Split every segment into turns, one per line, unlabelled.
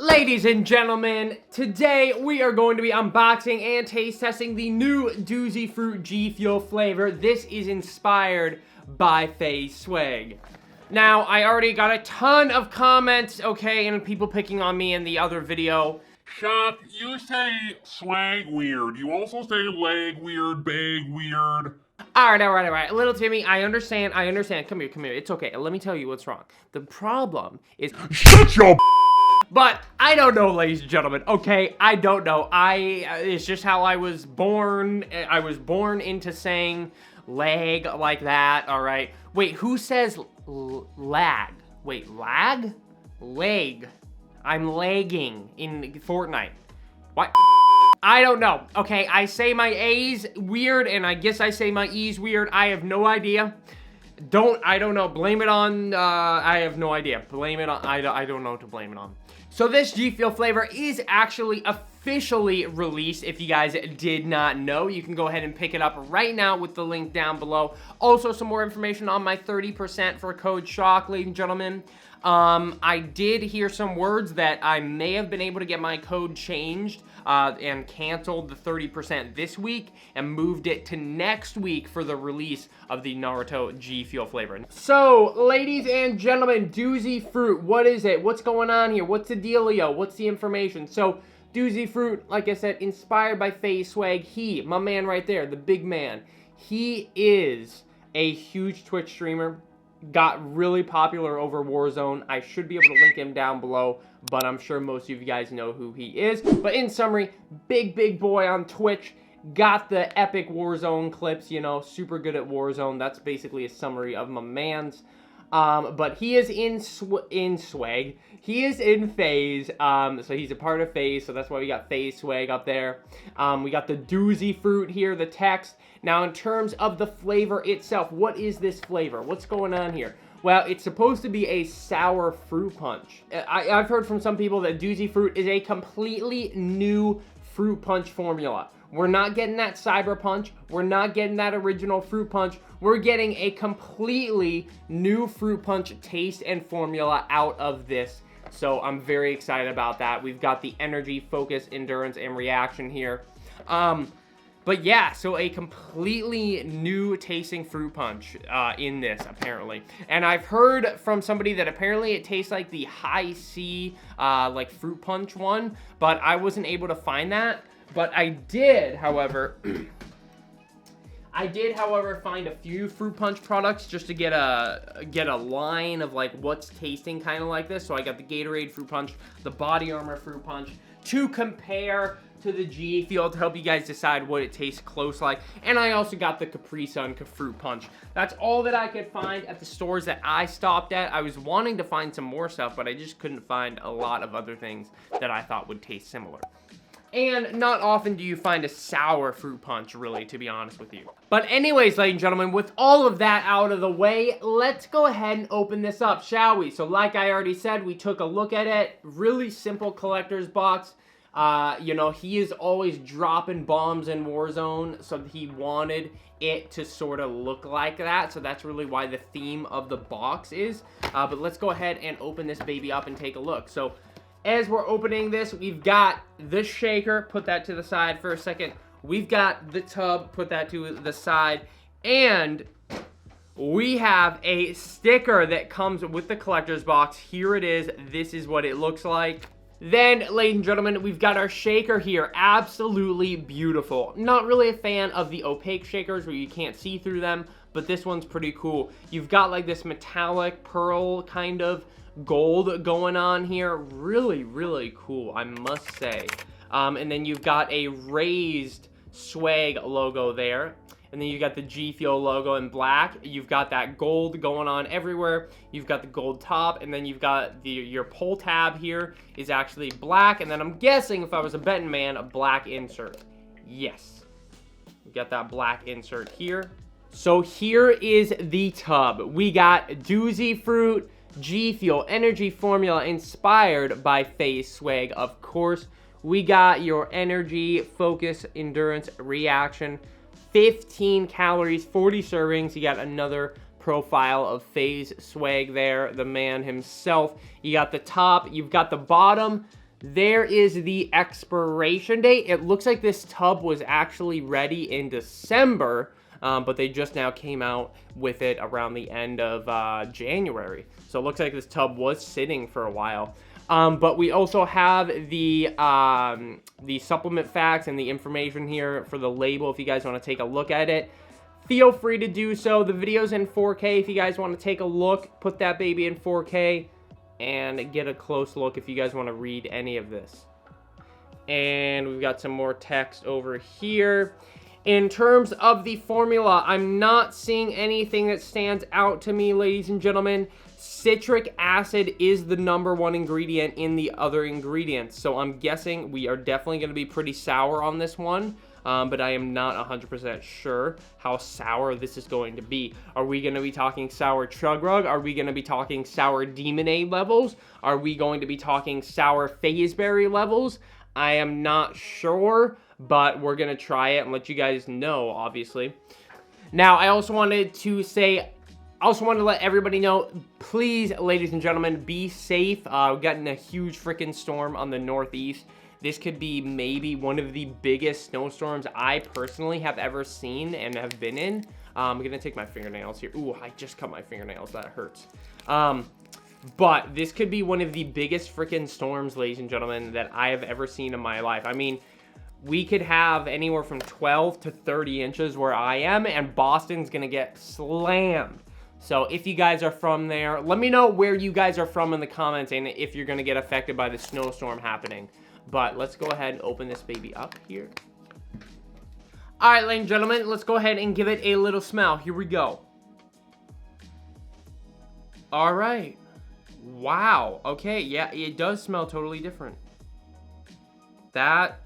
Ladies and gentlemen, today we are going to be unboxing and taste testing the new Doozy Fruit GFuel flavor. This is inspired by FaZe Swagg. Now, I already got a ton of comments, okay, and people picking on me in the other video.
Shop, you say swag weird. You also say leg weird, bag weird.
Alright. Little Timmy, I understand. Come here. It's okay. Let me tell you what's wrong. The problem is...
Shut your...
But I don't know, ladies and gentlemen, okay? I don't know. It's just how I was born. I was born into saying lag like that, alright? Wait, who says lag? Wait, lag? Lag. I'm lagging in Fortnite. What? I don't know. Okay, I say my A's weird, and I guess I say my E's weird. I have no idea. I don't know. Blame it on, I have no idea. Blame it on, I don't know what to blame it on. So this GFuel flavor is actually officially released. If you guys did not know, you can go ahead and pick it up right now with the link down below. Also, some more information on my 30% for code SHOCK, ladies and gentlemen. I did hear some words that I may have been able to get my code changed and canceled the 30% this week and moved it to next week for the release of the Naruto GFuel flavor. So, ladies and gentlemen, Doozy Fruit, what is it? What's going on here? What's the dealio? What's the information? So, Doozy Fruit, like I said, inspired by FaZe Swagg. He, my man right there, the big man, he is a huge Twitch streamer. Got really popular over Warzone. I should be able to link him down below, but I'm sure most of you guys know who he is. But in summary, big boy on Twitch. Got the epic Warzone clips, you know, super good at Warzone. That's basically a summary of my man's. But he is in Swagg. He is in FaZe, so he's a part of FaZe, so that's why we got FaZe Swagg up there. We got the Doozy Fruit here, the text. Now, in terms of the flavor itself, what is this flavor? What's going on here? Well, it's supposed to be a sour fruit punch. I've heard from some people that Doozy Fruit is a completely new fruit punch formula. We're not getting that cyber punch. We're not getting that original fruit punch. We're getting a completely new fruit punch taste and formula out of this. So I'm very excited about that. We've got the energy, focus, endurance, and reaction here. But yeah, so a completely new tasting fruit punch in this, apparently. And I've heard from somebody that apparently it tastes like the high C, like fruit punch one, but I wasn't able to find that. But I did, however, find a few fruit punch products just to get a line of like what's tasting kind of like this. So I got the Gatorade fruit punch, the Body Armor fruit punch to compare to the GFuel to help you guys decide what it tastes close like. And I also got the Capri Sun fruit punch. That's all that I could find at the stores that I stopped at. I was wanting to find some more stuff, but I just couldn't find a lot of other things that I thought would taste similar. And not often do you find a sour fruit punch, really, to be honest with you. But anyways, ladies and gentlemen, with all of that out of the way, let's go ahead and open this up, shall we? So like I already said, we took a look at it. Really simple collector's box. You know, he is always dropping bombs in Warzone, so he wanted it to sort of look like that. So that's really why the theme of the box is. But let's go ahead and open this baby up and take a look. So as we're opening this, we've got the shaker, put that to the side for a second. We've got the tub, put that to the side. And we have a sticker that comes with the collector's box. Here it is. This is what it looks like. Then, ladies and gentlemen, we've got our shaker here. Absolutely beautiful. Not really a fan of the opaque shakers where you can't see through them, but this one's pretty cool. You've got like this metallic pearl kind of gold going on here. Really cool, I must say. And then you've got a raised Swagg logo there. And then you've got the GFuel logo in black. You've got that gold going on everywhere. You've got the gold top, and then you've got your pull tab here is actually black. And then I'm guessing, if I was a betting man, a black insert. Yes. We got that black insert here. So here is the tub. We got Doozy Fruit GFuel energy formula inspired by FaZe Swagg, of course. We got your energy, focus, endurance, reaction. 15 calories, 40 servings. You got another profile of FaZe Swagg there, the man himself. You got the top, you've got the bottom. there is the expiration date. It looks like this tub was actually ready in December, but they just now came out with it around the end of January. So it looks like this tub was sitting for a while. But we also have the supplement facts and the information here for the label if you guys want to take a look at it. Feel free to do so. The video's in 4K if you guys want to take a look. Put that baby in 4K and get a close look if you guys want to read any of this. And we've got some more text over here. In terms of the formula, I'm not seeing anything that stands out to me, ladies and gentlemen. Citric acid is the #1 ingredient in the other ingredients. So I'm guessing we are definitely going to be pretty sour on this one. But I am not 100% sure how sour this is going to be. Are we going to be talking sour chug rug? Are we going to be talking sour demonade levels? Are we going to be talking sour phaseberry levels? I am not sure, but we're going to try it and let you guys know, obviously. Now, I also wanted to let everybody know, please, ladies and gentlemen, be safe. We've gotten a huge freaking storm on the northeast. This could be maybe one of the biggest snowstorms I personally have ever seen and have been in. I'm gonna take my fingernails here. Ooh, I just cut my fingernails, that hurts. But this could be one of the biggest freaking storms, ladies and gentlemen, that I have ever seen in my life. I mean, we could have anywhere from 12 to 30 inches where I am, and Boston's gonna get slammed. So if you guys are from there, let me know where you guys are from in the comments and if you're gonna get affected by the snowstorm happening. But let's go ahead and open this baby up here. All right, ladies and gentlemen, let's go ahead and give it a little smell. Here we go. All right. Wow. Okay, yeah, it does smell totally different. That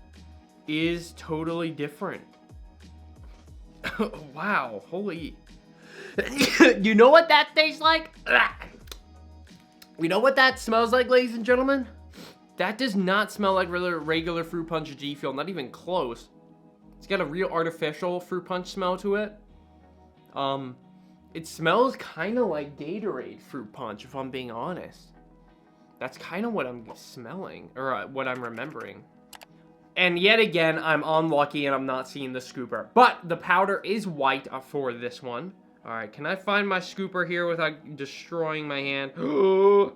is totally different. Wow, holy. You know what that tastes like? You know what that smells like, ladies and gentlemen? That does not smell like regular fruit punch GFuel, not even close. It's got a real artificial fruit punch smell to it. It smells kind of like Gatorade fruit punch, if I'm being honest. That's kind of what I'm smelling, or what I'm remembering. And yet again, I'm unlucky and I'm not seeing the scooper. But the powder is white for this one. All right, can I find my scooper here without destroying my hand? All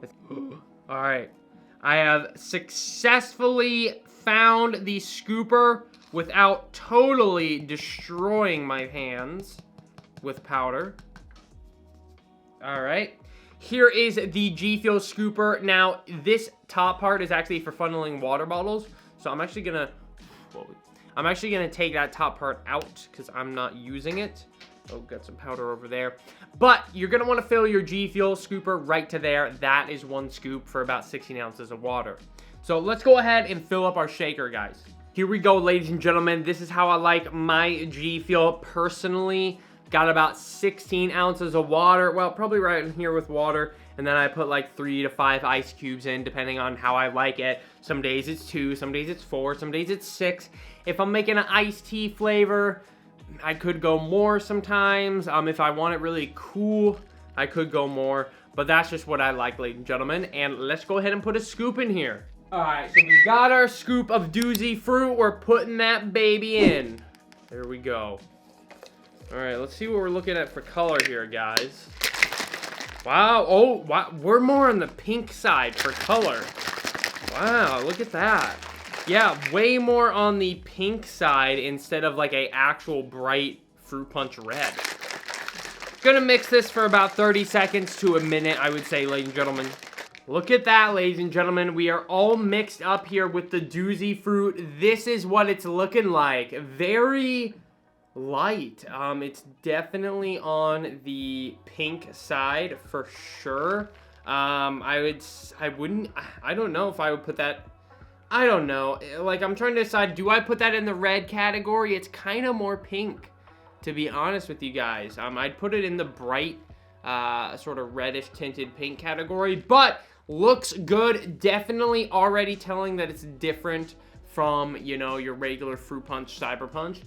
right. I have successfully found the scooper without totally destroying my hands with powder. All right. Here is the GFuel scooper. Now, this top part is actually for funneling water bottles. So I'm actually gonna take that top part out because I'm not using it. Oh, got some powder over there. But you're going to want to fill your GFuel scooper right to there. That is 1 scoop for about 16 ounces of water. So let's go ahead and fill up our shaker, guys. Here we go, ladies and gentlemen. This is how I like my GFuel personally. Got about 16 ounces of water. Well, probably right in here with water. And then I put like 3 to 5 ice cubes in, depending on how I like it. Some days it's 2, some days it's 4, some days it's 6. If I'm making an iced tea flavor, I could go more sometimes. If I want it really cool, I could go more. But that's just what I like, ladies and gentlemen. And let's go ahead and put a scoop in here. All right, so we got our scoop of Doozy fruit. We're putting that baby in. There we go. All right, let's see what we're looking at for color here, guys. Wow, oh, wow. We're more on the pink side for color. Wow, look at that. Yeah, way more on the pink side instead of like a actual bright fruit punch red. Gonna mix this for about 30 seconds to a minute, I would say, ladies and gentlemen. Look at that, ladies and gentlemen. We are all mixed up here with the Doozy fruit. This is what it's looking like. Very light. It's definitely on the pink side for sure. I don't know if I would put that. I don't know. Like, I'm trying to decide, do I put that in the red category? It's kind of more pink, to be honest with you guys. I'd put it in the bright, sort of reddish tinted pink category, but looks good. Definitely already telling that it's different from, you know, your regular fruit punch, cyber punch.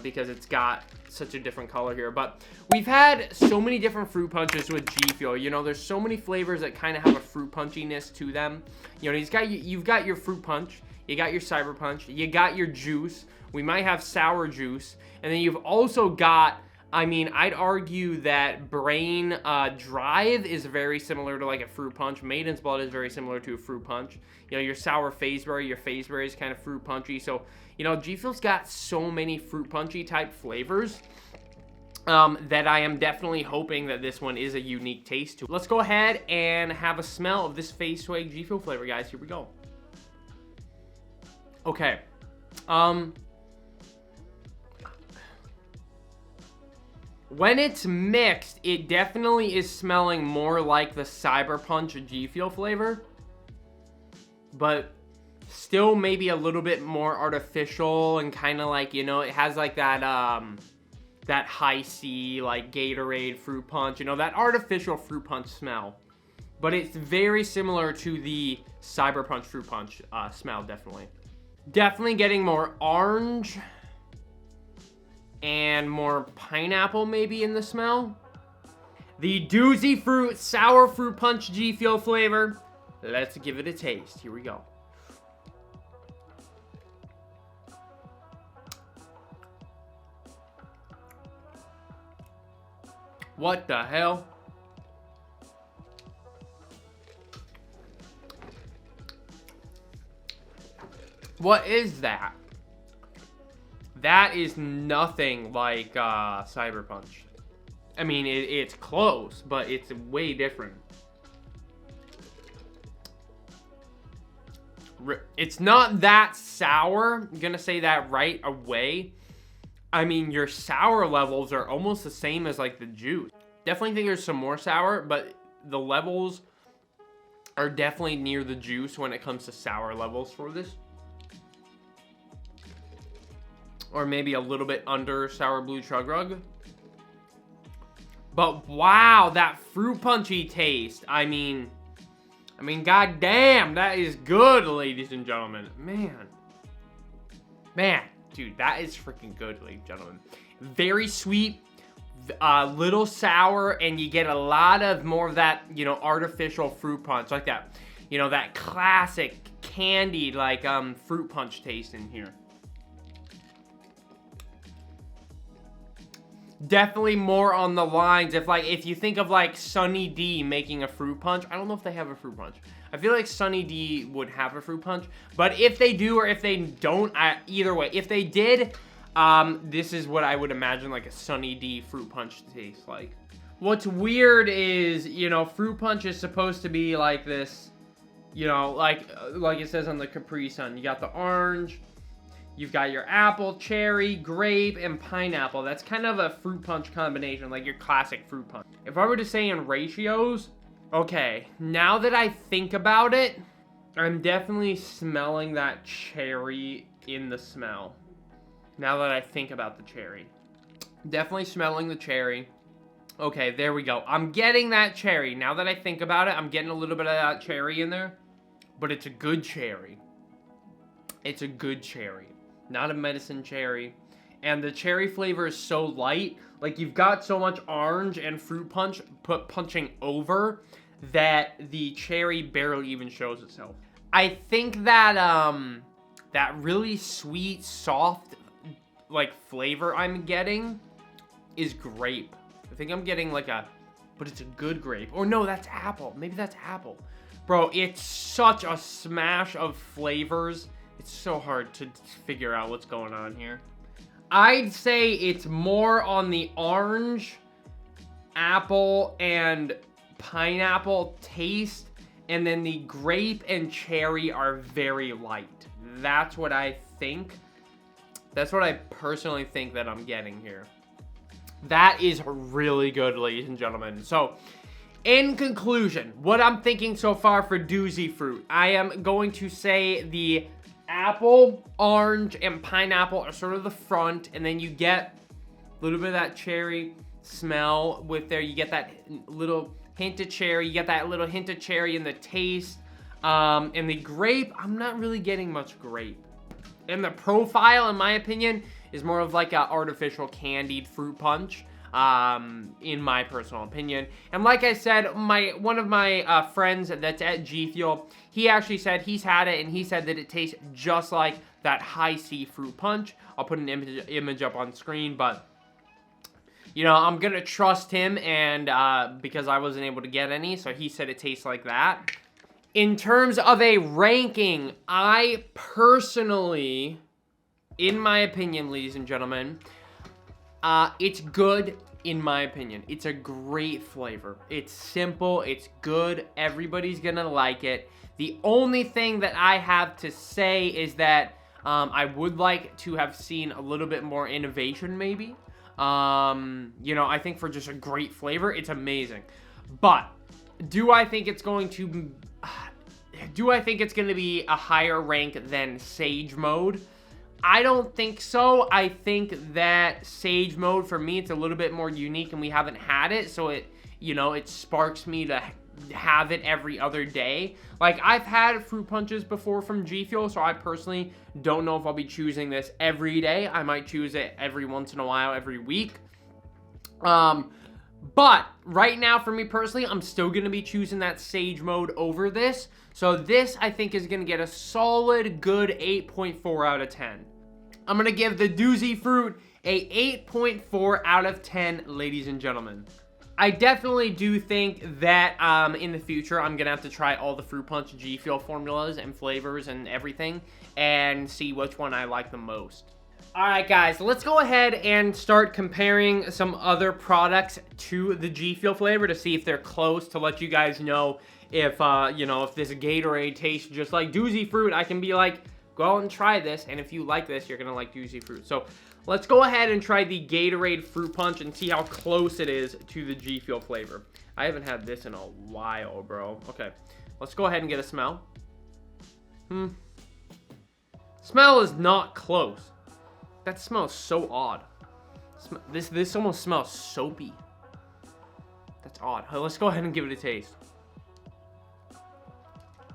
because it's got such a different color here. But we've had so many different fruit punches with GFuel. You know, there's so many flavors that kind of have a fruit punchiness to them. You know, you've got your fruit punch, you got your cyber punch, you got your juice. We might have sour juice, and then you've also got, I mean, I'd argue that Brain Drive is very similar to like a fruit punch. Maiden's Blood is very similar to a fruit punch. You know, your sour Phaseberry, your Phaseberry is kind of fruit punchy. So, you know, GFuel's got so many fruit punchy type flavors that I am definitely hoping that this one is a unique taste to. Let's go ahead and have a smell of this FaZe Swagg GFuel flavor, guys. Here we go. Okay. When it's mixed, it definitely is smelling more like the Cyber Punch GFuel flavor. But still maybe a little bit more artificial and kind of like, you know, it has like that, that high C, like Gatorade fruit punch, you know, that artificial fruit punch smell. But it's very similar to the Cyber Punch fruit punch smell, definitely. Definitely getting more orange and more pineapple maybe in the smell. The Doozy Fruit Sour Fruit Punch GFuel flavor. Let's give it a taste. Here we go. What the hell? What is that? That is nothing like Cyber Punch. I mean, it's close, but it's way different. It's not that sour. I'm gonna say that right away. I mean, your sour levels are almost the same as like the juice. Definitely think there's some more sour, but the levels are definitely near the juice when it comes to sour levels for this. Or maybe a little bit under Sour Blue Chug Rug. But wow, that fruit punchy taste. I mean, goddamn, that is good, ladies and gentlemen. Man, dude, that is freaking good, ladies and gentlemen. Very sweet, little sour, and you get a lot of more of that, you know, artificial fruit punch, like that, you know, that classic candied, like, fruit punch taste in here. Definitely more on the lines if you think of like Sunny D making a fruit punch. I don't know if they have a fruit punch. I feel like Sunny D would have a fruit punch, but if they do or if they don't, either way, if they did, this is what I would imagine like a Sunny D fruit punch tastes like. What's weird is, you know, fruit punch is supposed to be like this, you know, like it says on the Capri Sun. You got the orange. You've got your apple, cherry, grape, and pineapple. That's kind of a fruit punch combination, like your classic fruit punch. If I were to say in ratios, okay, now that I think about it, I'm definitely smelling that cherry in the smell. Now that I think about the cherry. Definitely smelling the cherry. Okay, there we go. I'm getting that cherry. Now that I think about it, I'm getting a little bit of that cherry in there. But it's a good cherry. It's a good cherry. Not a medicine cherry. And the cherry flavor is so light. Like, you've got so much orange and fruit punch punching over that the cherry barely even shows itself. I think that, that really sweet, soft, like, flavor I'm getting is grape. I think I'm getting, like, but it's a good grape. Or no, that's apple. Maybe that's apple. Bro, it's such a smash of flavors. It's so hard to figure out what's going on here. I'd say it's more on the orange, apple, and pineapple taste, and then the grape and cherry are very light. That's what I think. That's what I personally think that I'm getting here. That is really good, ladies and gentlemen. So, in conclusion, what I'm thinking so far for Doozy Fruit, I am going to say the apple, orange, and pineapple are sort of the front, and then you get a little bit of that cherry smell with there. You get that little hint of cherry. You get that little hint of cherry in the taste. And the grape, I'm not really getting much grape. And the profile, in my opinion, is more of like a artificial candied fruit punch, in my personal opinion. And like I said, one of my friends that's at GFuel, he actually said he's had it, and he said that it tastes just like that high C fruit punch. I'll put an image up on screen, but you know, I'm gonna trust him, and because I wasn't able to get any, so he said it tastes like that. In terms of a ranking, I personally, in my opinion, ladies and gentlemen, it's good, in my opinion. It's a great flavor. It's simple, it's good, everybody's gonna like it. The only thing that I have to say is that I would like to have seen a little bit more innovation, maybe. You know, I think for just a great flavor, it's amazing. But do I think it's going to be a higher rank than Sage Mode? I don't think so. I think that Sage Mode, for me, it's a little bit more unique, and we haven't had it, so it, you know, it sparks me to have it every other day. Like, I've had fruit punches before from GFuel, so I personally don't know if I'll be choosing this every day. I might choose it every once in a while, every week. But right now, for me personally, I'm still going to be choosing that Sage Mode over this. So this, I think, is going to get a solid, good 8.4 out of 10. I'm going to give the Doozy Fruit a 8.4 out of 10, ladies and gentlemen. I definitely do think that in the future, I'm going to have to try all the Fruit Punch GFuel formulas and flavors and everything, and see which one I like the most. Alright guys, let's go ahead and start comparing some other products to the GFuel flavor to see if they're close, to let you guys know if, you know, if this Gatorade tastes just like Doozy Fruit. I can be like, go out and try this, and if you like this, you're going to like Doozy Fruit. So let's go ahead and try the Gatorade Fruit Punch and see how close it is to the GFuel flavor. I haven't had this in a while, bro. Okay, let's go ahead and get a smell. Smell is not close. That smells so odd. This almost smells soapy. That's odd. Let's go ahead and give it a taste.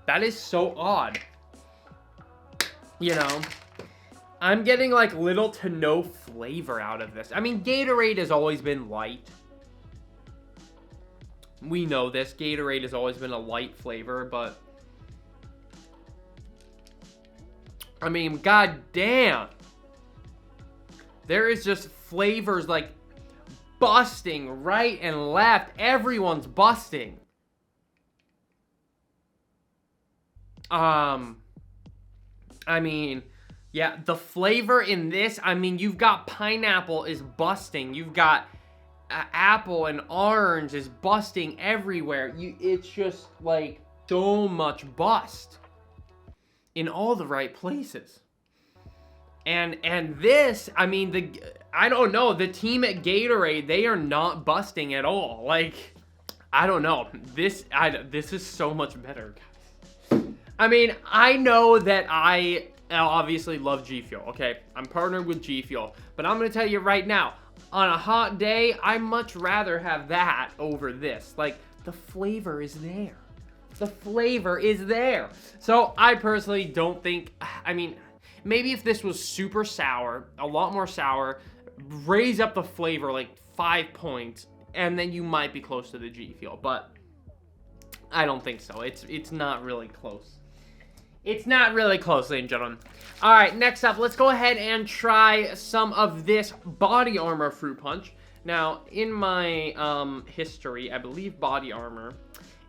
That is so odd. You know, I'm getting like little to no flavor out of this. I mean, Gatorade has always been light. We know this. Gatorade has always been a light flavor, but I mean, god damn. There is just flavors like busting right and left. Everyone's busting. I mean, yeah, the flavor in this, I mean, you've got pineapple is busting. You've got apple and orange is busting everywhere. It's just like so much bust in all the right places. And this, I mean, I don't know, the team at Gatorade, they are not busting at all. Like, I don't know. This is so much better, guys. I mean, I know that I obviously love GFuel, okay? I'm partnered with GFuel, but I'm gonna tell you right now, on a hot day, I much rather have that over this. Like, the flavor is there. The flavor is there. So, I personally don't think, I mean, maybe if this was super sour, a lot more sour, raise up the flavor like 5 points, and then you might be close to the GFuel, but I don't think so. It's not really close. It's not really close, ladies and gentlemen. All right, next up, let's go ahead and try some of this Body Armor Fruit Punch. Now, in my history, I believe Body Armor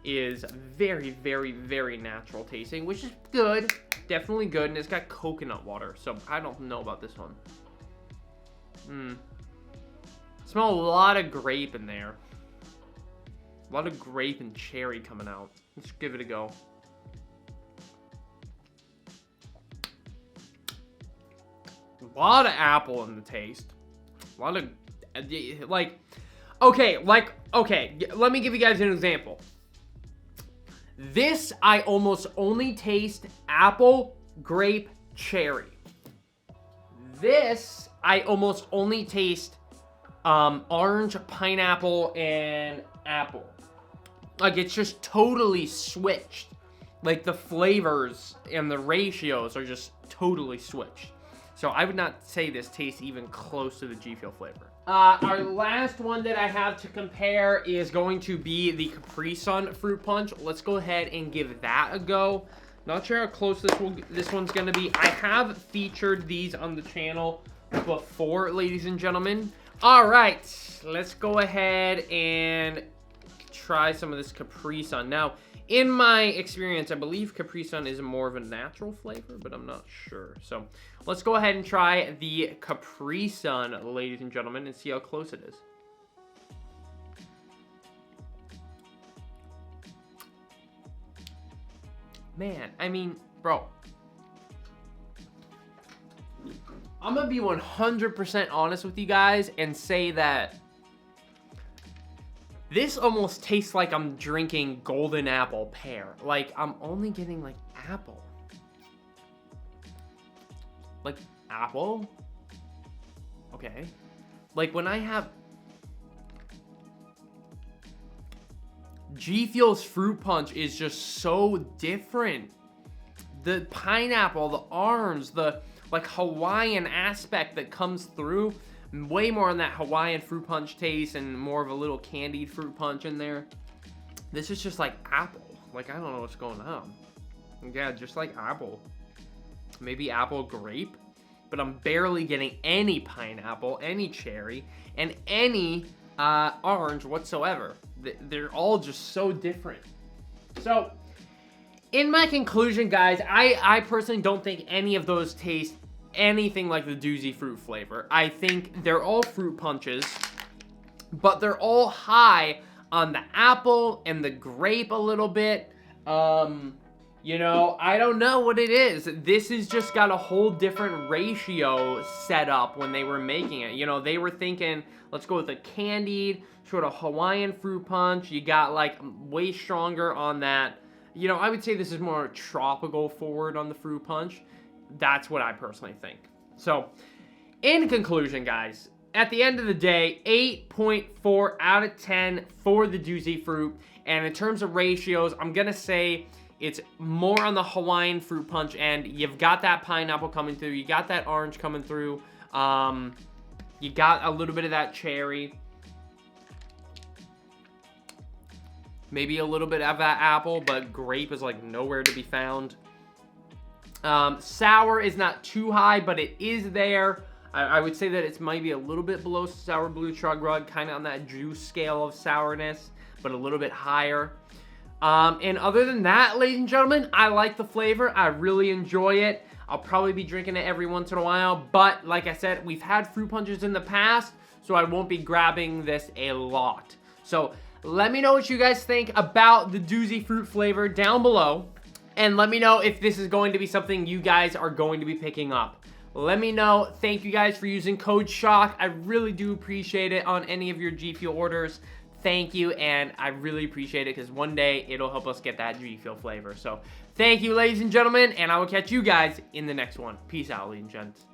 is very, very, very natural tasting, which is good. Definitely good, and it's got coconut water, so I don't know about this one. Smell a lot of grape in there. A lot of grape and cherry coming out. Let's give it a go. A lot of apple in the taste. A lot of, like, okay, let me give you guys an example. This, I almost only taste apple, grape, cherry. This, I almost only taste orange, pineapple, and apple. Like, it's just totally switched. Like, the flavors and the ratios are just totally switched. So I would not say this tastes even close to the GFuel flavor. Our last one that I have to compare is going to be the Capri Sun Fruit Punch. Let's go ahead and give that a go. Not sure how close this one's gonna be. I have featured these on the channel before, ladies and gentlemen. All right, let's go ahead and try some of this Capri Sun. Now, in my experience, I believe Capri Sun is more of a natural flavor, but I'm not sure. So let's go ahead and try the Capri Sun, ladies and gentlemen, and see how close it is. Man, I mean, bro. I'm gonna be 100% honest with you guys and say that this almost tastes like I'm drinking golden apple pear. Like, I'm only getting, like, apple. Like, apple? Okay. Like, when I have GFuel's Fruit Punch is just so different. The pineapple, the orange, the, like, Hawaiian aspect that comes through. Way more on that Hawaiian fruit punch taste and more of a little candied fruit punch in there. This is just like apple. Like, I don't know what's going on. Yeah, just like apple. Maybe apple grape. But I'm barely getting any pineapple, any cherry, and any orange whatsoever. They're all just so different. So, in my conclusion, guys, I personally don't think any of those taste anything like the Doozy fruit flavor. I think they're all fruit punches, but they're all high on the apple and the grape a little bit. You know, I don't know what it is. This has just got a whole different ratio set up when they were making it. You know, they were thinking, let's go with a candied, sort of Hawaiian fruit punch. You got, like, way stronger on that. You know, I would say this is more tropical forward on the fruit punch. That's what I personally think. So, in conclusion, guys, at the end of the day, 8.4 out of 10 for the Doozy fruit. And in terms of ratios, I'm going to say it's more on the Hawaiian fruit punch end. You've got that pineapple coming through. You got that orange coming through. You got a little bit of that cherry. Maybe a little bit of that apple, but grape is, like, nowhere to be found. Sour is not too high, but it is there. I would say that it's maybe a little bit below Sour Blue Chug Rug, kind of on that juice scale of sourness, but a little bit higher. And other than that, ladies and gentlemen, I like the flavor. I really enjoy it. I'll probably be drinking it every once in a while, but like I said, we've had fruit punches in the past, so I won't be grabbing this a lot. So let me know what you guys think about the Doozy fruit flavor down below. And let me know if this is going to be something you guys are going to be picking up. Let me know. Thank you guys for using code SHOCK. I really do appreciate it on any of your GFuel orders. Thank you, and I really appreciate it because one day it'll help us get that GFuel flavor. So thank you, ladies and gentlemen, and I will catch you guys in the next one. Peace out, ladies and gents.